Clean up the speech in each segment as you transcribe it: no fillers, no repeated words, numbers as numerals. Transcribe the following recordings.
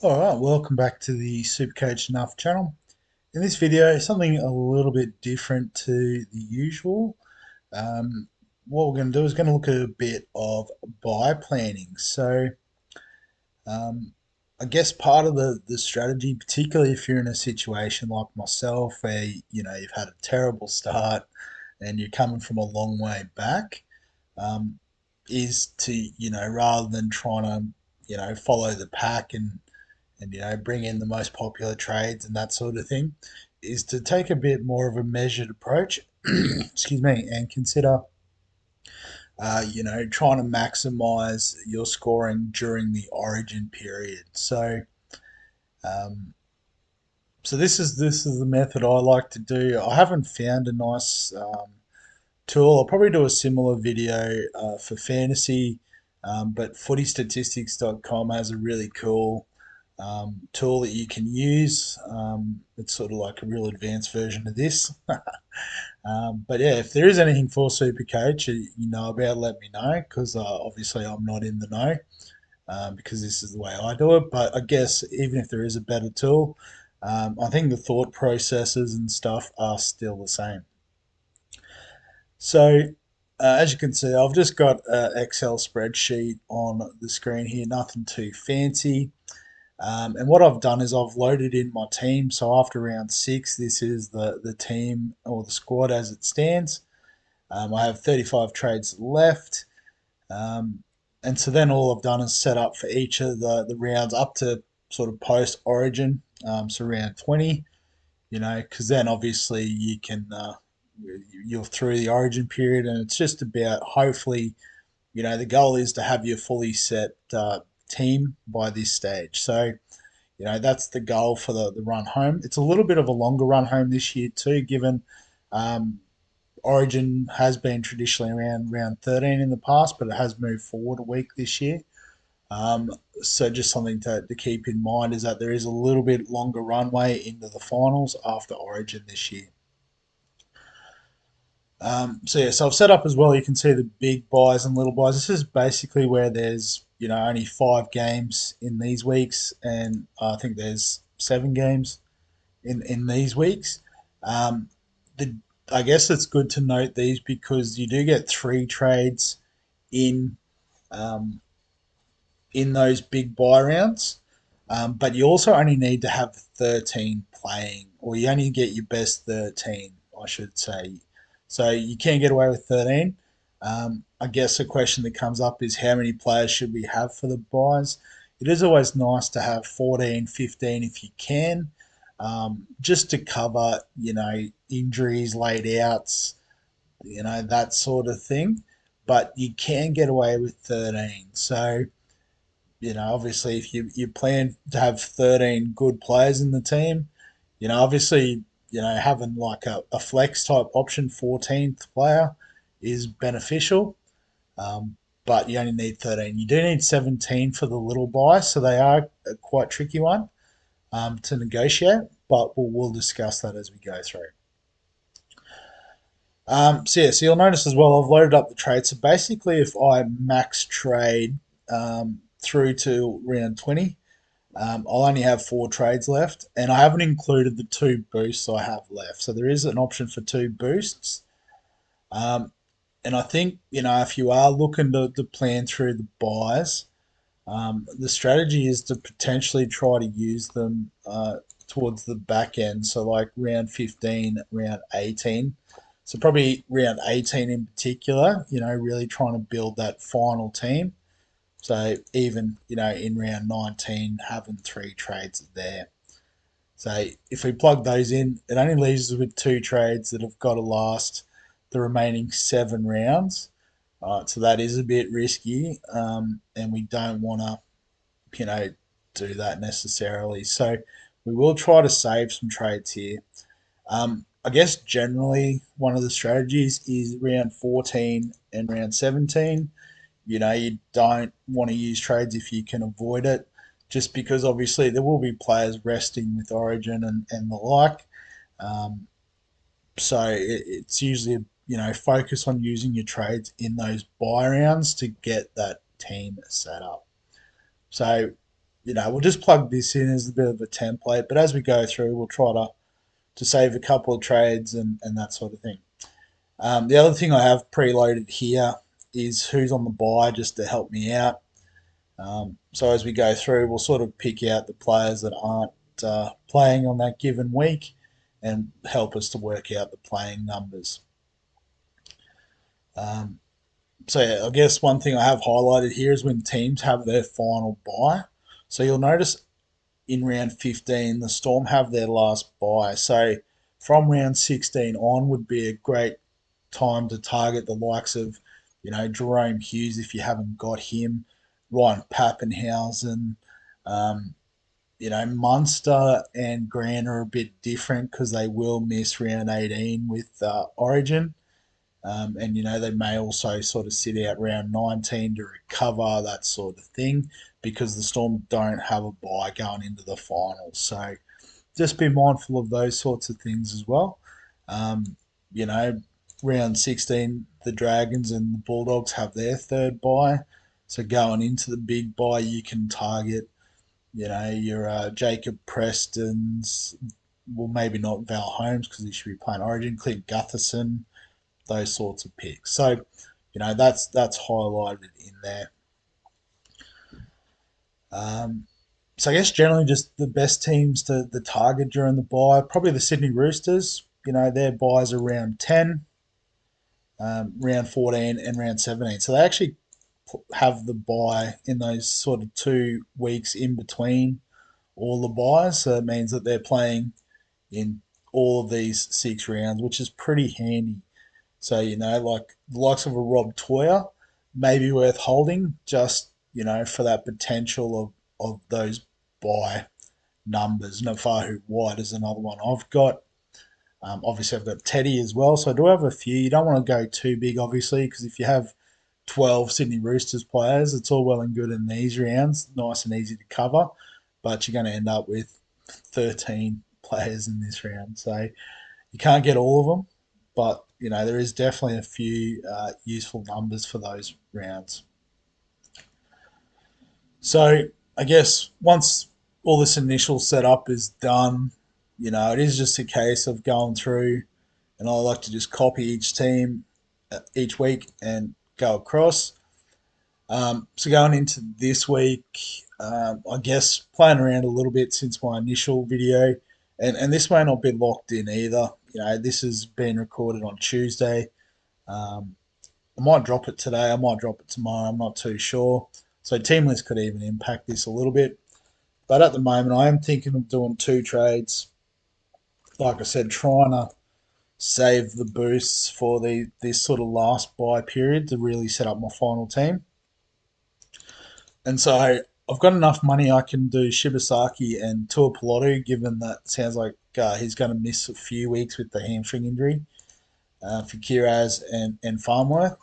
Alright, welcome back to the Supercoach Enough channel. In this video, something a little bit different to the usual. What we're going to do is going to look at a bit of buy planning. So, I guess part of the strategy, particularly if you're in a situation like myself where you've had a terrible start and you're coming from a long way back, is to rather than trying to follow the pack and bring in the most popular trades and that sort of thing, is to take a bit more of a measured approach. Excuse me, and consider trying to maximize your scoring during the origin period. Um, so this is the method I like to do. I haven't found a nice tool. I'll probably do a similar video for fantasy, but footystatistics.com has a really cool tool that you can use. It's sort of like a real advanced version of this. But yeah, if there is anything for Supercoach you know about, let me know, because obviously I'm not in the know, because this is the way I do it. But I guess even if there is a better tool, I think the thought processes and stuff are still the same. So as you can see, I've just got an Excel spreadsheet on the screen here, nothing too fancy. And what I've done is I've loaded in my team. So after round 6, this is the team or the squad as it stands. I have 35 trades left. And so then all I've done is set up for each of the rounds up to sort of post origin. So round 20, because then obviously you're through the origin period, and it's just about, hopefully, the goal is to have your fully set team by this stage. So, that's the goal for the run home. It's a little bit of a longer run home this year too, given um, Origin has been traditionally around round 13 in the past, but it has moved forward a week this year. So just something to keep in mind is that there is a little bit longer runway into the finals after Origin this year. So I've set up as well. You can see the big buys and little buys. This is basically where there's only 5 games in these weeks, and I think there's 7 games in these weeks. The I guess it's good to note these because you do get 3 trades in um, in those big buy rounds, but you also only need to have 13 playing, or you only get your best 13, I should say. So you can get away with 13. I guess a question that comes up is how many players should we have for the buys? It is always nice to have 14, 15 if you can, just to cover, injuries, laid outs, that sort of thing. But you can get away with 13. So, obviously, if you plan to have 13 good players in the team, obviously, having like a flex type option, 14th player, is beneficial. Um, but you only need 13. You do need 17 for the little buy, so they are a quite tricky one to negotiate, but we'll discuss that as we go through. So you'll notice as well, I've loaded up the trade. So basically, if I max trade through to round 20, I'll only have 4 trades left, and I haven't included the 2 boosts I have left. So there is an option for 2 boosts. And I think, if you are looking to plan through the buys, the strategy is to potentially try to use them towards the back end. So like round 15, round 18. So probably round 18 in particular, really trying to build that final team. So even, in round 19, having 3 trades there. So if we plug those in, it only leaves us with 2 trades that have got to last the remaining 7 rounds. So that is a bit risky, and we don't want to, do that necessarily. So we will try to save some trades here. I guess generally one of the strategies is round 14 and round 17. You don't want to use trades if you can avoid it, just because obviously there will be players resting with Origin and the like. So it's usually focus on using your trades in those buy rounds to get that team set up. So, we'll just plug this in as a bit of a template, but as we go through, we'll try to save a couple of trades and that sort of thing. The other thing I have preloaded here is who's on the buy just to help me out. So as we go through, we'll sort of pick out the players that aren't playing on that given week and help us to work out the playing numbers. Um, so yeah, I guess one thing I have highlighted here is when teams have their final bye. So you'll notice in round 15, the Storm have their last bye. So from round 16 on would be a great time to target the likes of, Jerome Hughes if you haven't got him, Ryan Pappenhausen. Um, Munster and Grant are a bit different because they will miss round 18 with Origin. And they may also sort of sit out round 19 to recover, that sort of thing, because the Storm don't have a bye going into the finals. So just be mindful of those sorts of things as well. Um, you know, round 16, the Dragons and the Bulldogs have their third bye. So going into the big bye, you can target, your Jacob Preston's, well, maybe not Val Holmes because he should be playing Origin, Clint Gutherson, those sorts of picks. So, that's highlighted in there. So I guess generally just the best teams to the target during the bye, probably the Sydney Roosters. Their buys are round 10, round 14, and round 17. So they actually have the bye in those sort of 2 weeks in between all the buys. So it means that they're playing in all of these 6 rounds, which is pretty handy. So, like the likes of a Rob Toyer may be worth holding just, for that potential of those buy numbers. Nafahu White is another one I've got. Obviously, I've got Teddy as well. So I do have a few. You don't want to go too big, obviously, because if you have 12 Sydney Roosters players, it's all well and good in these rounds, nice and easy to cover, but you're going to end up with 13 players in this round. So you can't get all of them, but there is definitely a few useful numbers for those rounds. So I guess once all this initial setup is done, it is just a case of going through, and I like to just copy each team each week and go across. So going into this week, I guess playing around a little bit since my initial video, and this may not be locked in either. This has been recorded on Tuesday. Um, I might drop it today. I might drop it tomorrow. I'm not too sure. So team list could even impact this a little bit. But at the moment, I am thinking of doing 2 trades. Like I said, trying to save the boosts for this sort of last buy period to really set up my final team. And so I've got enough money I can do Shibasaki and Tuapolotu, given that sounds like he's going to miss a few weeks with the hamstring injury for Kiraz and Farmworth.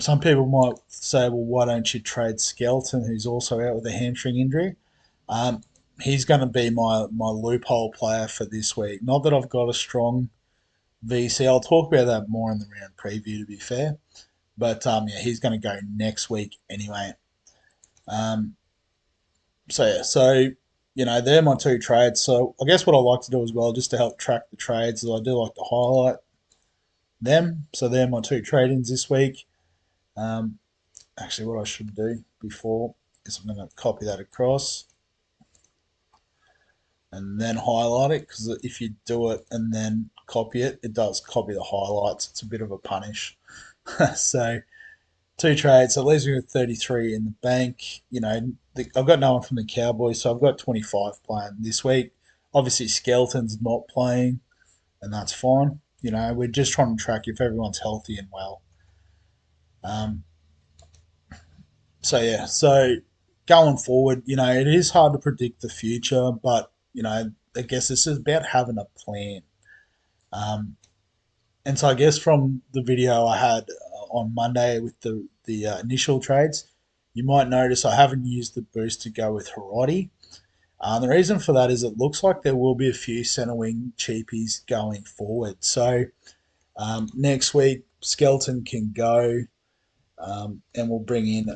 Some people might say, well, why don't you trade Skelton, who's also out with a hamstring injury? Um, he's going to be my loophole player for this week. Not that I've got a strong VC. I'll talk about that more in the round preview, to be fair. But yeah, he's going to go next week anyway. Um, so yeah, they're my 2 trades. So I guess what I like to do as well, just to help track the trades, is I do like to highlight them. So they're my 2 trade-ins this week. Actually, what I should do before is I'm going to copy that across and then highlight it, because if you do it and then copy it, it does copy the highlights. It's a bit of a punish. So 2 trades, so it leaves me with 33 in the bank. I've got no one from the Cowboys, so I've got 25 playing this week. Obviously, Skeleton's not playing, and that's fine. We're just trying to track if everyone's healthy and well. Um, so yeah, so going forward, it is hard to predict the future, but I guess this is about having a plan. Um, and so I guess from the video I had on Monday with the initial trades, you might notice I haven't used the boost to go with Harati. The reason for that is it looks like there will be a few centre wing cheapies going forward. So Next week, Skelton can go, and we'll bring in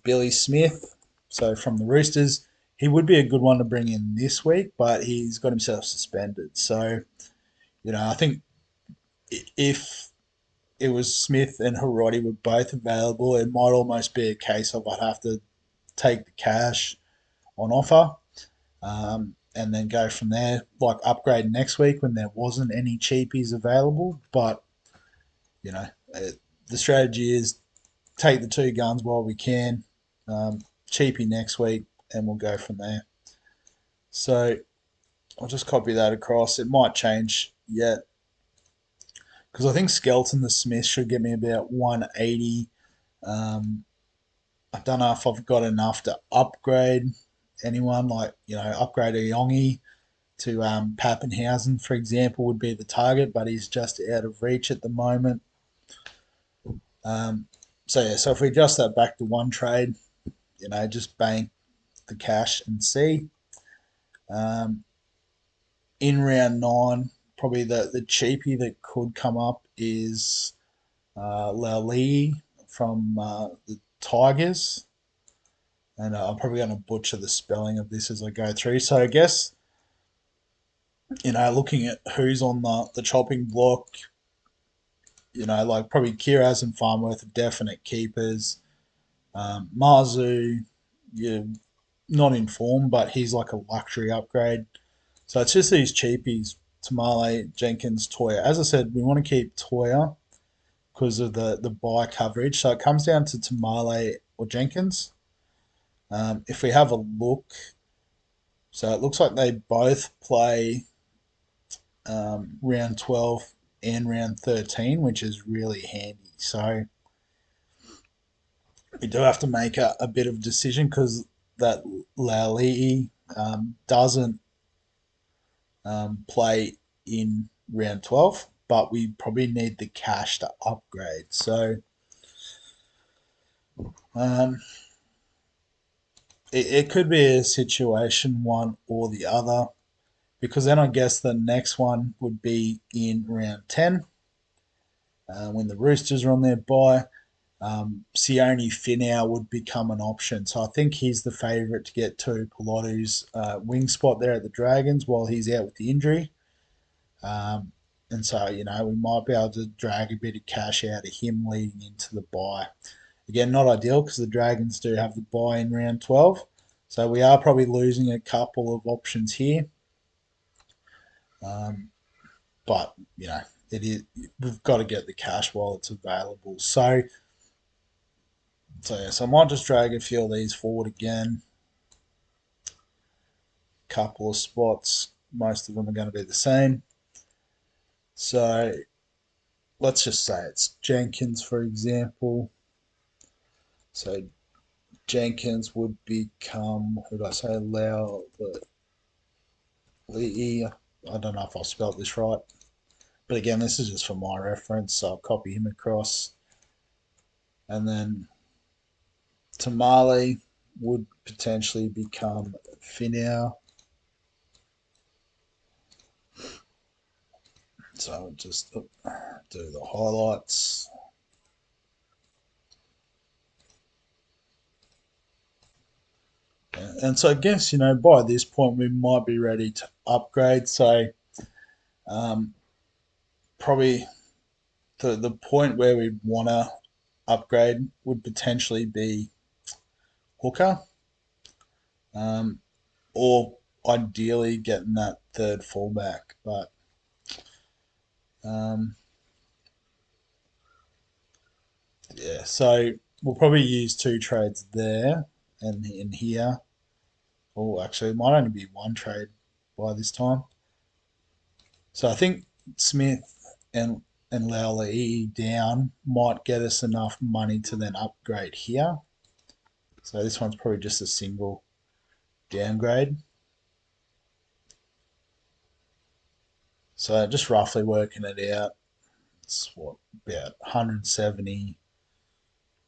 Billy Smith. So from the Roosters, he would be a good one to bring in this week, but he's got himself suspended. So I think if it was Smith and Harrotti were both available, it might almost be a case of I'd have to take the cash on offer, and then go from there. Like upgrade next week when there wasn't any cheapies available. But you know, the strategy is take the two guns while we can. Um, Cheapy next week, and we'll go from there. So I'll just copy that across. It might change yet because I think Skelton the Smith should get me about 180. Um, I don't know if I've got enough to upgrade anyone, like upgrade a Yongi to Pappenhausen, for example, would be the target, but he's just out of reach at the moment. Um, so if we adjust that back to one trade, just bank the cash and see. Um, in round nine, probably the cheapie that could come up is Lali from the Tigers. And I'm probably going to butcher the spelling of this as I go through. So I guess, looking at who's on the chopping block, like probably Kiraz and Farmworth are definite keepers. Marzu, you're not in form, but he's like a luxury upgrade. So it's just these cheapies, Tamale, Jenkins, Toya. As I said, we want to keep Toya because of the buy coverage. So it comes down to Tamale or Jenkins. If we have a look, so it looks like they both play round 12 and round 13, which is really handy. So we do have to make a bit of a decision because that Lauli doesn't play in round 12, but we probably need the cash to upgrade. So um, it could be a situation one or the other because then I guess the next one would be in round 10 when the Roosters are on their bye. Sione Finau would become an option. So I think he's the favourite to get to Pilotu's wing spot there at the Dragons while he's out with the injury. Um, and so, we might be able to drag a bit of cash out of him leading into the bye. Again, not ideal because the Dragons do have the bye in round 12. So we are probably losing a couple of options here. Um, but, it is we've got to get the cash while it's available. So I might just drag a few of these forward again. Couple of spots. Most of them are going to be the same. So let's just say it's Jenkins, for example. So Jenkins would become, who did I say, Lee. I don't know if I spelled this right. But again, this is just for my reference, so I'll copy him across. And then Tamale would potentially become Finau. So I'll just do the highlights. And so I guess, by this point we might be ready to upgrade. So um, probably the point where we want to upgrade would potentially be hooker, um, or ideally getting that third fullback. But um, yeah, so we'll probably use two trades there and in here. Oh, actually, it might only be one trade by this time. So I think Smith and Lowry down might get us enough money to then upgrade here. So this one's probably just a single downgrade. So just roughly working it out, it's what, about 170.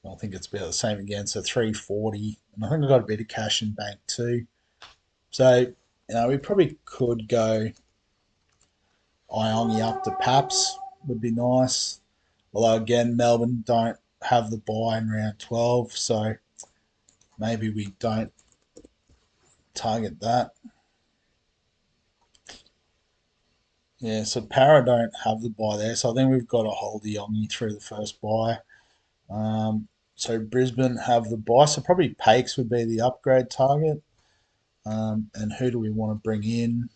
I think it's about the same again, so 340. And I think I've got a bit of cash in bank too. So we probably could go Iongi up to Paps. would be nice. Although again, Melbourne don't have the bye in round 12, so maybe we don't target that. Yeah, so Para don't have the bye there, so I think we've got to hold the Yongi through the first bye. So Brisbane have the bye, so probably Pakes would be the upgrade target. And who do we want to bring in?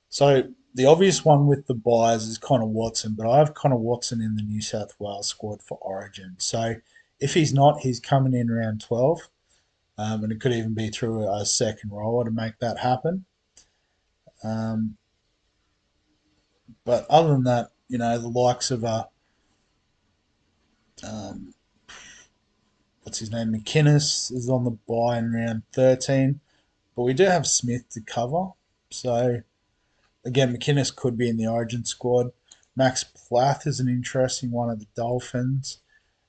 So the obvious one with the buys is Connor Watson, but I have Connor Watson in the New South Wales squad for Origin. So if he's not, he's coming in round 12, and it could even be through a second roller to make that happen. Um, but other than that, the likes of um, what's his name, McInnes is on the buy in round 13, but we do have Smith to cover. So again, McInnes could be in the Origin squad. Max Plath is an interesting one of the Dolphins.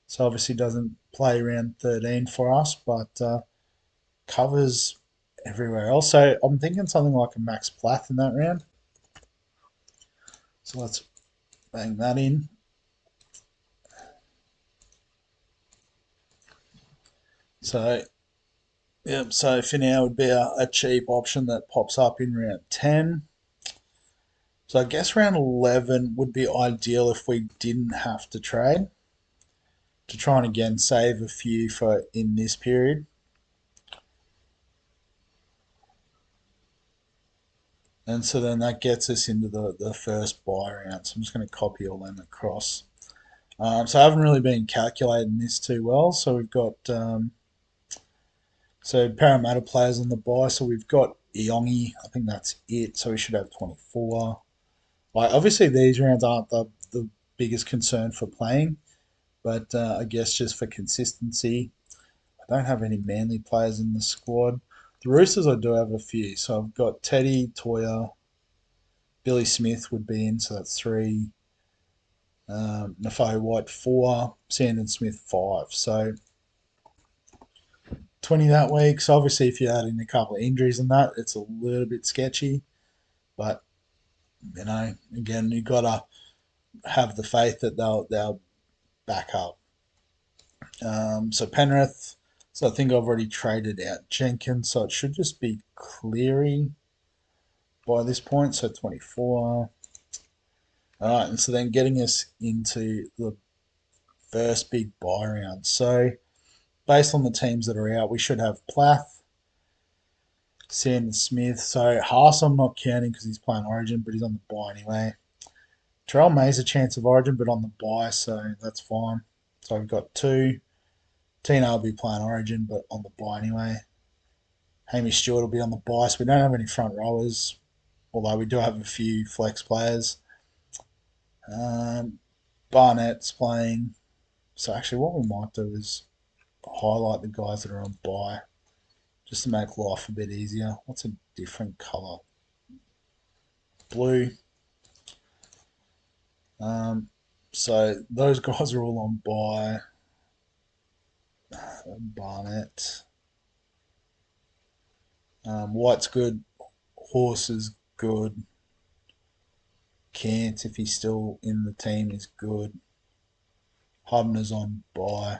So obviously doesn't play round 13 for us, but covers everywhere else. So I'm thinking something like a Max Plath in that round. So let's bang that in. So so for now would be a cheap option that pops up in round 10. So I guess round 11 would be ideal if we didn't have to trade to try and again save a few for in this period. And so then that gets us into the first buy round. So I'm just going to copy all them across. So I haven't really been calculating this too well. So we've got Parramatta players on the buy. So we've got Iongi. I think that's it. So we should have 24. Like obviously these rounds aren't the biggest concern for playing, but I guess just for consistency, I don't have any Manly players in the squad. The Roosters I do have a few. So I've got Teddy, Toya, Billy Smith would be in. So that's three. Nafai White 4, Sandon Smith 5. So 20 that week. So obviously, if you add in a couple of injuries and that, it's a little bit sketchy. But again, you got to have the faith that they'll back up. So Penrith. So I think I've already traded out Jenkins. So it should just be Cleary by this point. So 24. All right, and so then getting us into the first big buy round. So based on the teams that are out, we should have Plath, Sandon Smith. So Haas I'm not counting because he's playing Origin, but he's on the buy anyway. Terrell May's a chance of Origin, but on the buy, so that's fine. So we've got two. Tina will be playing Origin, but on the buy anyway. Hamish Stewart will be on the buy, so we don't have any front rowers, although we do have a few flex players. Um, Barnett's playing. So actually, what we might do is highlight the guys that are on buy just to make life a bit easier. What's a different colour? Blue. Um, so those guys are all on buy. Barnett. White's good. Horse is good. Cant, if he's still in the team, is good. Hubner's on buy.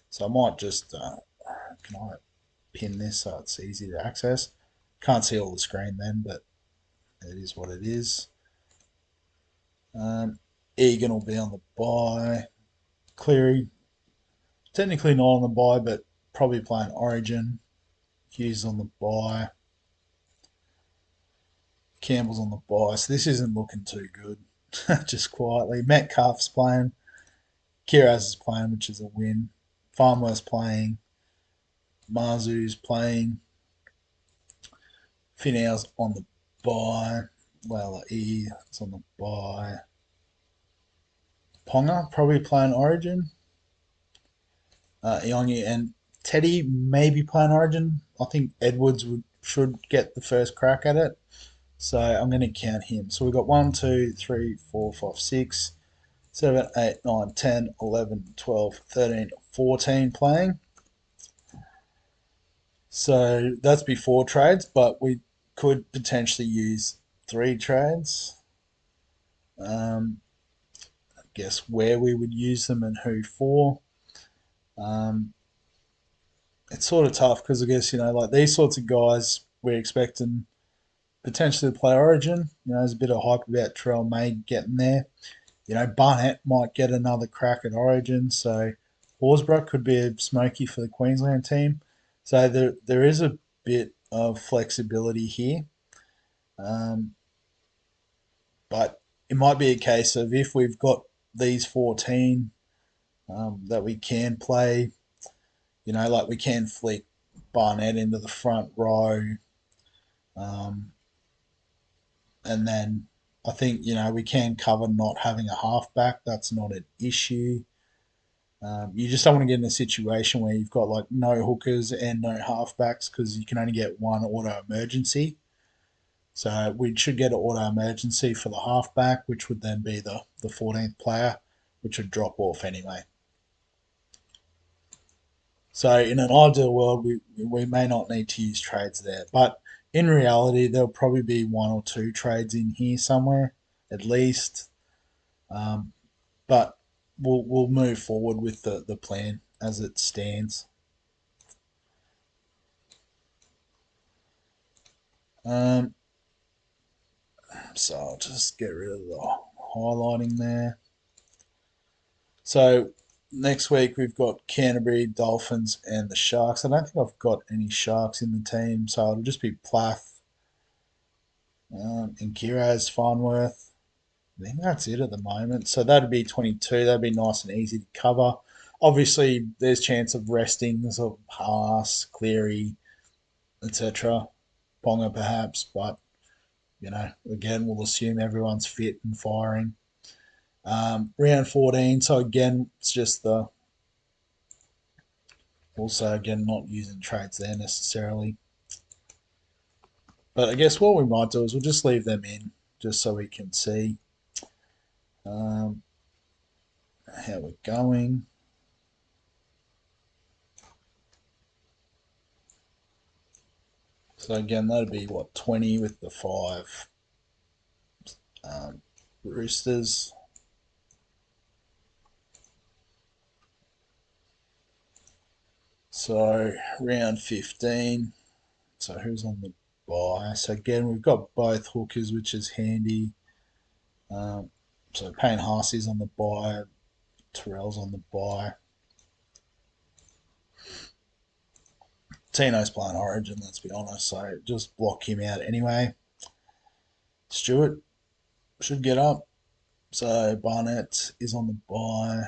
So I might just, can I pin this so it's easy to access? Can't see all the screen then, but it is what it is. Egan will be on the buy. Cleary, technically not on the buy, but probably playing Origin. Hughes on the buy. Campbell's on the buy. So this isn't looking too good. Just quietly. Metcalf's playing. Kiraz is playing, which is a win. Farmworth's playing. Marzu's playing. Finau's on the buy. Layla E is on the buy. Ponga probably playing Origin. Iongi and Teddy may be playing Origin. I think Edwards should get the first crack at it. So I'm going to count him. So we've got 1, 2, 3, 4, 5, 6, 7, 8, 9, 10, 11, 12, 13, 14 playing. So that's before trades, but we could potentially use 3 trades. guess where we would use them and who for. Um, it's sort of tough because I guess like these sorts of guys we're expecting potentially to play Origin. There's a bit of hype about Terrell May getting there. Barnett might get another crack at Origin, so Horsburgh could be a smoky for the Queensland team. So there is a bit of flexibility here, um, but it might be a case of if we've got these 14 that we can play, like we can flick Barnett into the front row, um, and then I think we can cover not having a halfback. That's not an issue. You just don't want to get in a situation where you've got like no hookers and no halfbacks because you can only get one auto emergency. So we should get an auto emergency for the halfback, which would then be the 14th player, which would drop off anyway. So in an ideal world, we may not need to use trades there, but in reality, there'll probably be one or two trades in here somewhere, at least. Um, but we'll move forward with the plan as it stands. Um, so I'll just get rid of the highlighting there. So next week we've got Canterbury, Dolphins, and the Sharks. I don't think I've got any Sharks in the team, so it'll just be Plath and Kiraz, Farnworth. I think that's it at the moment. So that'd be 22. That'd be nice and easy to cover. Obviously, there's chance of restings of Haas, Cleary, etc. Ponga perhaps, but again, we'll assume everyone's fit and firing. Round 14. So again, it's just the also again not using trades there necessarily. But I guess what we might do is we'll just leave them in just so we can see um, how we're going. So again, that'd be what 20 with the 5 um, Roosters. So round 15. So who's on the bye? So again, we've got both hookers, which is handy. Um, so Payne Haas on the bye. Terrell's on the bye. Tino's playing Origin, let's be honest, so just block him out anyway. Stewart should get up. So Barnett is on the bye.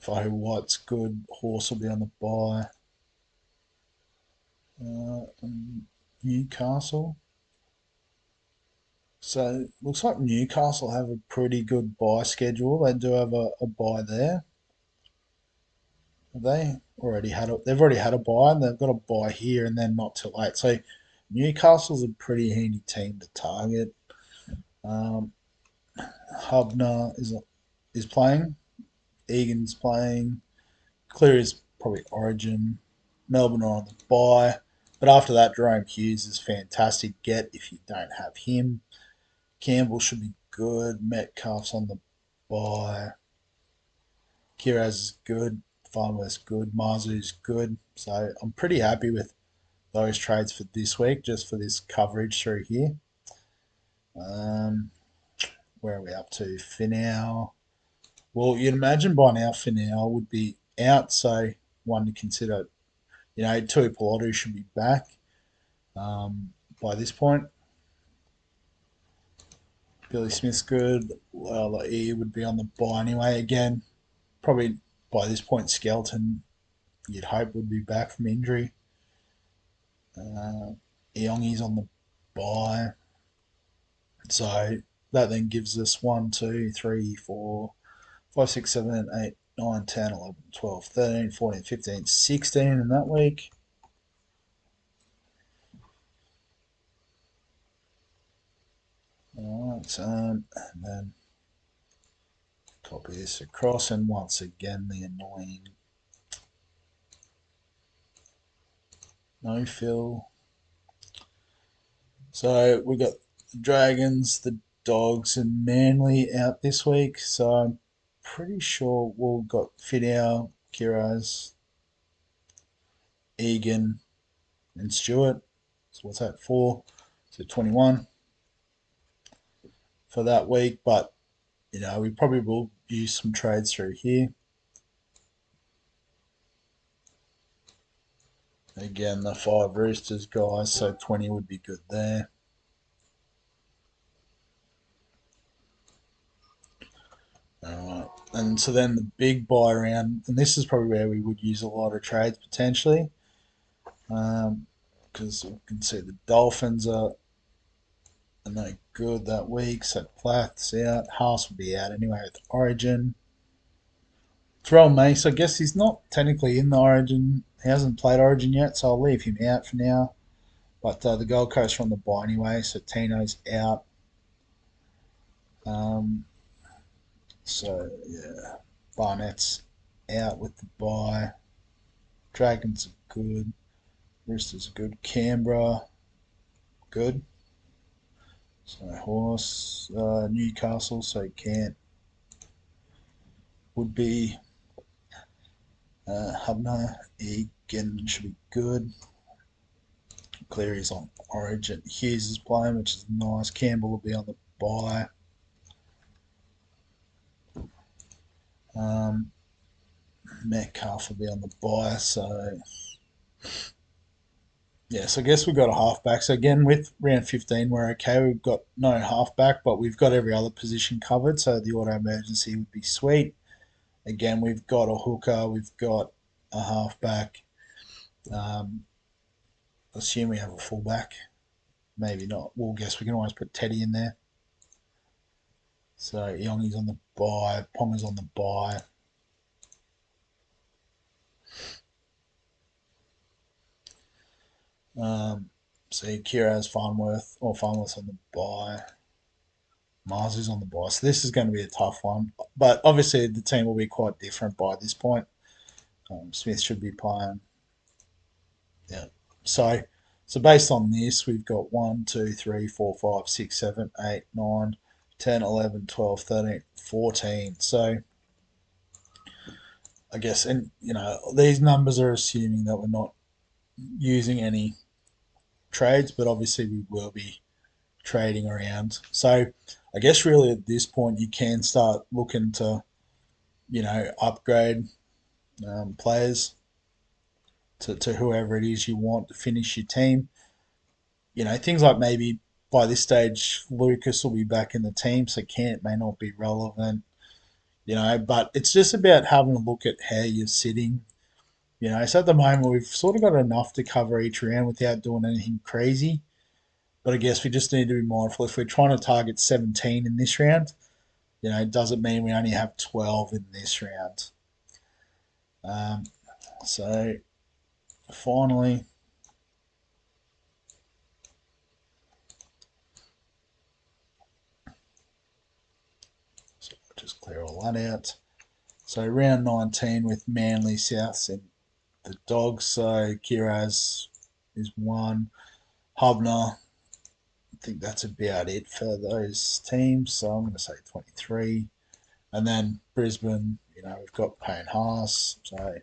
Fahu White's good. Horse will be on the bye. Newcastle. So looks like Newcastle have a pretty good bye schedule. They do have a bye there. Have they already had a? They've already had a bye, and they've got a bye here, and then not till late. So Newcastle's a pretty handy team to target. Um, Hubner is playing. Egan's playing. Cleary's probably Origin. Melbourne are on the bye. But after that, Jerome Hughes is fantastic get if you don't have him. Campbell should be good. Metcalf's on the bye. Kiraz is good. Farnworth's good. Marzu's good. So I'm pretty happy with those trades for this week, just for this coverage through here. Um, where are we up to? Finau. Well, you'd imagine by now Finau would be out, so one to consider. Tui Pilotu should be back by this point. Billy Smith's good. E would be on the bye anyway. Again, probably by this point, Skelton, you'd hope, would be back from injury. Eongi's on the bye. So that then gives us 1, 2, 3, 4, 5, 6, 7, 8, 9, 10, 11, 12, 13, 14, 15, 16 in that week. Alright, and then copy this across, and once again the annoying no fill. So we got the Dragons, the Dogs and Manly out this week, so I'm pretty sure we'll got Fidel, Kiraz, Egan, and Stewart. So what's that, 4? So 21 for that week, but we probably will use some trades through here. Again, the 5 Roosters guys, so 20 would be good there. Alright, and so then the big buy round, and this is probably where we would use a lot of trades potentially, because you can see the Dolphins are no good that week, so Plath's out, Haas will be out anyway with Origin. Terrell Mace, I guess he's not technically in the Origin, he hasn't played Origin yet, so I'll leave him out for now. But the Gold Coast are on the bye anyway, so Tino's out. Um, so yeah, Barnett's out with the bye. Dragons are good. Roosters are good. Canberra, good. So Horse, Newcastle, so can't. Would be Hubner, Egan should be good. Cleary's on Origin. Hughes is playing, which is nice. Campbell will be on the bye. Um, Metcalf will be on the bye, so yeah, so I guess we've got a halfback. So again, with round 15, we're okay. We've got no halfback, but we've got every other position covered. So the auto emergency would be sweet. Again, we've got a hooker, we've got a halfback. Um, assume we have a fullback. Maybe not. Well, guess we can always put Teddy in there. So Yongi's on the bye, Ponga's on the bye. So Kira's Farnworth's on the bye. Mars is on the bye. So this is going to be a tough one. But obviously the team will be quite different by this point. Smith should be playing. Yeah. So based on this, we've got 1, 2, 3, 4, 5, 6, 7, 8, 9, 10, 11, 12, 13, 14. So I guess, and these numbers are assuming that we're not using any trades, but obviously we will be trading around. So I guess really at this point you can start looking to, upgrade players to whoever it is you want to finish your team. Things like maybe by this stage Lucas will be back in the team, so Kent may not be relevant. But it's just about having a look at how you're sitting. So at the moment we've sort of got enough to cover each round without doing anything crazy. But I guess we just need to be mindful if we're trying to target 17 in this round. It doesn't mean we only have 12 in this round. Um, so finally, so I'll just clear all that out. So round 19 with Manly, Souths, and the Dogs. So Kiraz is 1. Hubner, I think that's about it for those teams. So I'm going to say 23. And then Brisbane, we've got Payne Haas. So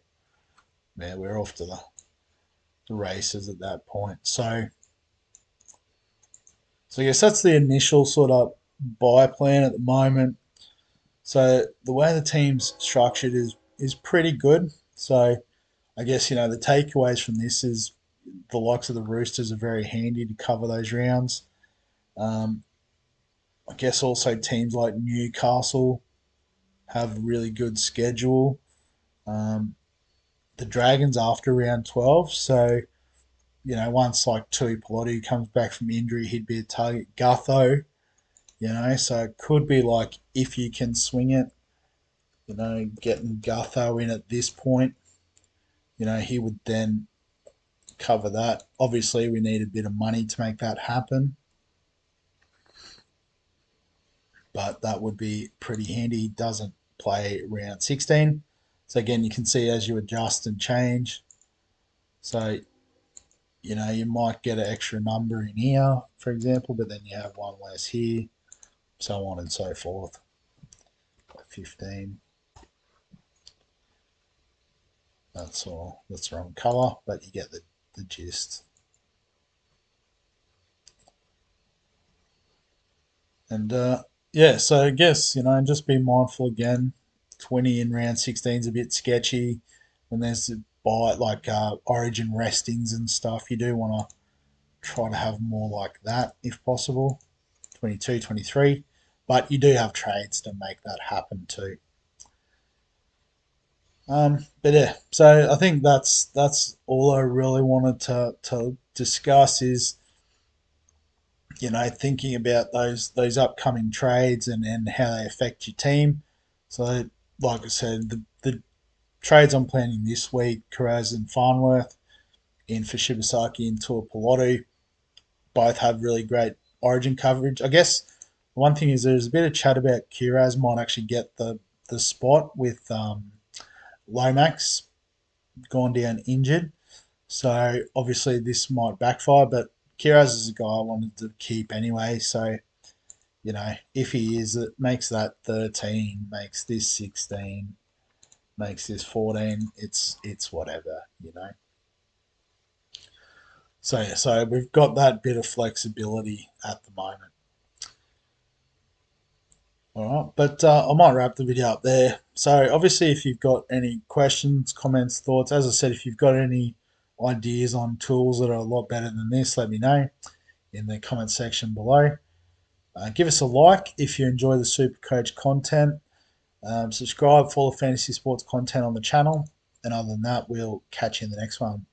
yeah, we're off to the races at that point. So I guess that's the initial sort of buy plan at the moment. So the way the team's structured is pretty good. So I guess the takeaways from this is the likes of the Roosters are very handy to cover those rounds. Um, I guess also teams like Newcastle have a really good schedule. Um, the Dragons after round 12, so once like Tui Pelotti comes back from injury, he'd be a target. Gutho, so it could be like if you can swing it, getting Gutho in at this point, he would then cover that. Obviously, we need a bit of money to make that happen, but that would be pretty handy. He doesn't play round 16. So again, you can see as you adjust and change. So, you might get an extra number in here, for example, but then you have one less here. so on and so forth. 15. That's all. That's the wrong colour, but you get the gist. And yeah, so I guess, just be mindful again. 20 in round 16 is a bit sketchy. When there's origin restings and stuff, you do want to try to have more like that if possible. 22, 23. But you do have trades to make that happen too. But yeah, so I think that's all I really wanted to discuss is thinking about those upcoming trades and how they affect your team. So, like I said, the trades I'm planning this week, Carraz and Farnworth, in for Shibasaki and Tuapolotu, both have really great origin coverage. I guess one thing is there's a bit of chat about Kiraz might actually get the spot with Lomax gone down injured. So obviously this might backfire, but Kiraz is a guy I wanted to keep anyway. So if he is, it makes that 13, makes this 16, makes this 14. It's whatever. So we've got that bit of flexibility at the moment. All right, but I might wrap the video up there. So obviously, if you've got any questions, comments, thoughts, as I said, if you've got any ideas on tools that are a lot better than this, let me know in the comment section below. Give us a like if you enjoy the Supercoach content. Subscribe for all the fantasy sports content on the channel. And other than that, we'll catch you in the next one.